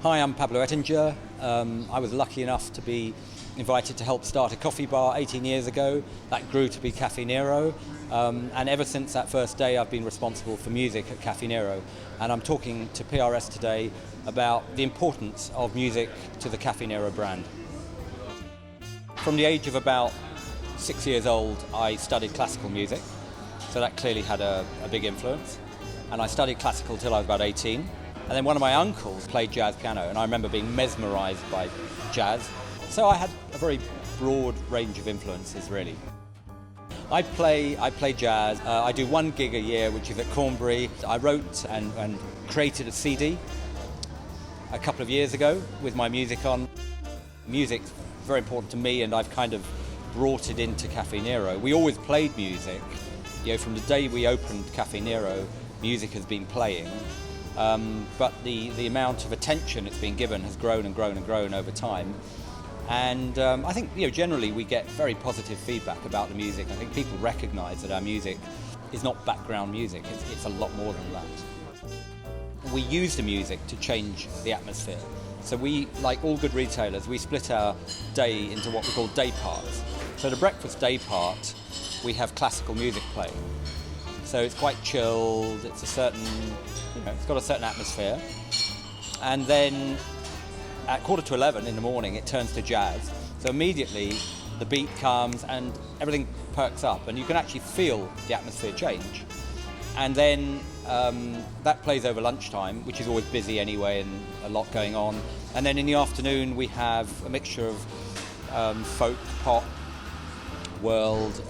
Hi, I'm Pablo Ettinger. I was lucky enough to be invited to help start a coffee bar 18 years ago. That grew to be Caffè Nero. And ever since that first day, I've been responsible for music at Caffè Nero. And I'm talking to PRS today about the importance of music to the Caffè Nero brand. From the age of about 6 years old, I studied classical music. So that clearly had a big influence. And I studied classical till I was about 18. And then one of my uncles played jazz piano, and I remember being mesmerised by jazz. So I had a very broad range of influences, really. I play jazz. I do one gig a year, which is at Cornbury. I wrote and created a CD a couple of years ago with my music on. Music's very important to me, and I've kind of brought it into Caffè Nero. We always played music. You know, from the day we opened Caffè Nero, music has been playing. But the amount of attention it's been given has grown and grown and grown over time. And I think, generally we get very positive feedback about the music. I think people recognise that our music is not background music, it's a lot more than that. We use the music to change the atmosphere. So we, like all good retailers, we split our day into what we call day parts. So the breakfast day part, we have classical music playing. So it's quite chilled, it's it's got a certain atmosphere. And then at 11:15 in the morning, it turns to jazz. So immediately the beat comes and everything perks up, and you can actually feel the atmosphere change. And then that plays over lunchtime, which is always busy anyway and a lot going on. And then in the afternoon, we have a mixture of folk, pop, world,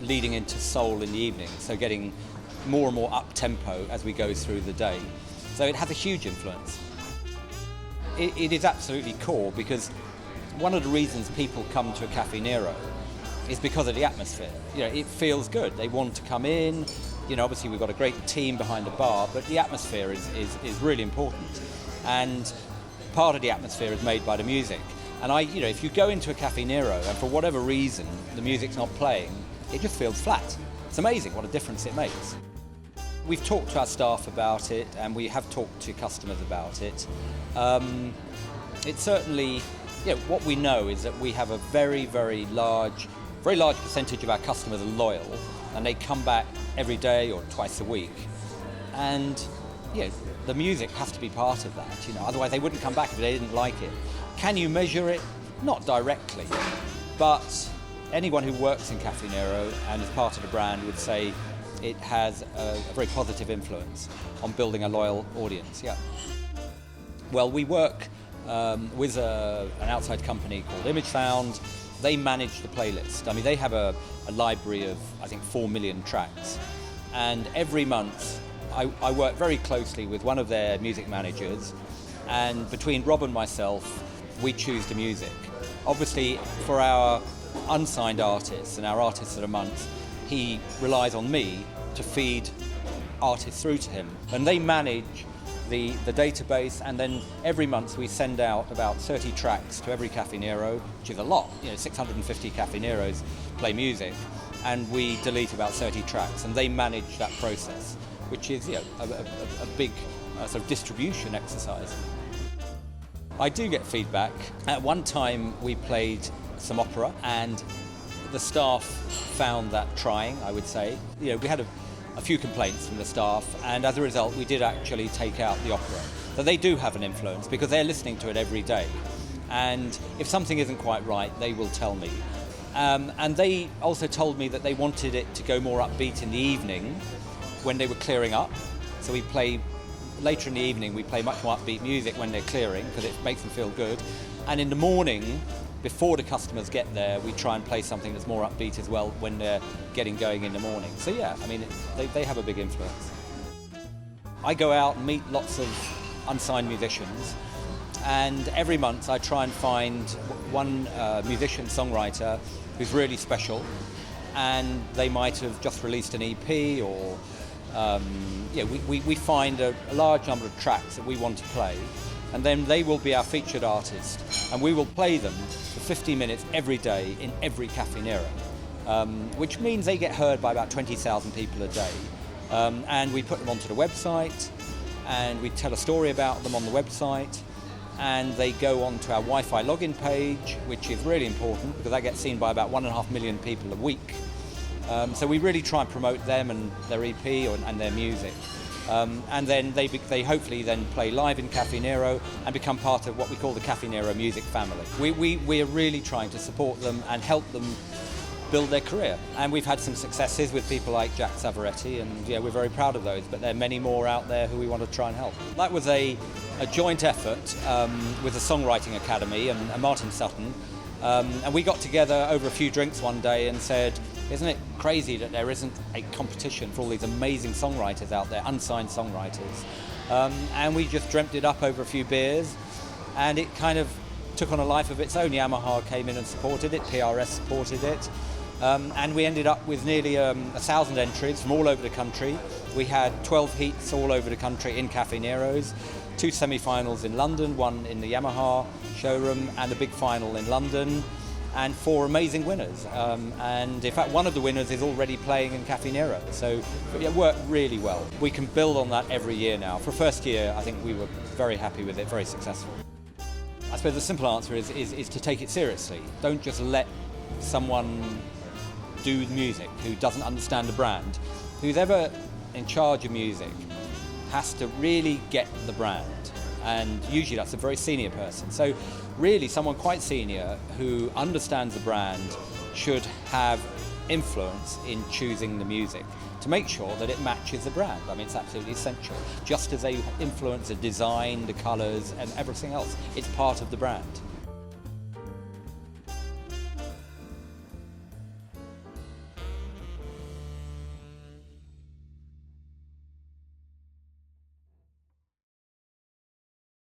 leading into soul in the evening. So getting more and more up-tempo as we go through the day. So it has a huge influence. It is absolutely core, because one of the reasons people come to a Caffè Nero is because of the atmosphere. It feels good. They want to come in. Obviously we've got a great team behind the bar, but the atmosphere is really important. And part of the atmosphere is made by the music. And if you go into a Caffè Nero and for whatever reason the music's not playing, it just feels flat. It's amazing what a difference it makes. We've talked to our staff about it, and we have talked to customers about it. It's certainly, what we know is that we have a very large percentage of our customers are loyal, and they come back every day or twice a week. And the music has to be part of that. Otherwise they wouldn't come back if they didn't like it. Can you measure it? Not directly, but anyone who works in Caffè Nero and is part of the brand would say it has a very positive influence on building a loyal audience. Yeah. Well, we work with an outside company called Image Sound. They manage the playlist. I mean, they have a library of, I think, 4 million tracks. And every month, I work very closely with one of their music managers, and between Rob and myself, we choose the music. Obviously, for our unsigned artists and our artists of the month, he relies on me to feed artists through to him. And they manage the database, and then every month we send out about 30 tracks to every Caffè Nero, which is a lot. 650 Caffè Neros play music, and we delete about 30 tracks, and they manage that process, which is a big sort of distribution exercise. I do get feedback. At one time we played some opera, and the staff found that trying, I would say. We had a few complaints from the staff, and as a result we did actually take out the opera. So they do have an influence, because they're listening to it every day, and if something isn't quite right, they will tell me. And they also told me that they wanted it to go more upbeat in the evening when they were clearing up. So we play later in the evening, we play much more upbeat music when they're clearing, because it makes them feel good. And in the morning, before the customers get there, we try and play something that's more upbeat as well when they're getting going in the morning. So they have a big influence. I go out and meet lots of unsigned musicians, and every month I try and find one musician songwriter who's really special, and they might have just released an EP, or we find a large number of tracks that we want to play, and then they will be our featured artist, and we will play them for 50 minutes every day in every Caffè Nero, which means they get heard by about 20,000 people a day. And we put them onto the website, and we tell a story about them on the website, and they go onto our Wi-Fi login page, which is really important because that gets seen by about 1.5 million people a week. So we really try and promote them and their EP and their music. And then they hopefully then play live in Caffè Nero and become part of what we call the Caffè Nero music family. We are really trying to support them and help them build their career. And we've had some successes with people like Jack Savoretti, and yeah, we're very proud of those, but there are many more out there who we want to try and help. That was a joint effort with the Songwriting Academy and Martin Sutton, and we got together over a few drinks one day and said, isn't it crazy that there isn't a competition for all these amazing songwriters out there, unsigned songwriters? And we just dreamt it up over a few beers, and it kind of took on a life of its own. Yamaha came in and supported it, PRS supported it, and we ended up with nearly 1,000 entries from all over the country. We had 12 heats all over the country in Caffè Neros, 2 semi-finals in London, 1 in the Yamaha showroom, and a big final in London, and 4 amazing winners. And in fact, one of the winners is already playing in Caffè Nero, so it worked really well. We can build on that every year now. For first year, I think we were very happy with it, very successful. I suppose the simple answer is to take it seriously. Don't just let someone do music who doesn't understand the brand. Who's ever in charge of music has to really get the brand, and usually that's a very senior person. So really someone quite senior who understands the brand should have influence in choosing the music to make sure that it matches the brand. I mean, it's absolutely essential. Just as they influence the design, the colours and everything else, it's part of the brand.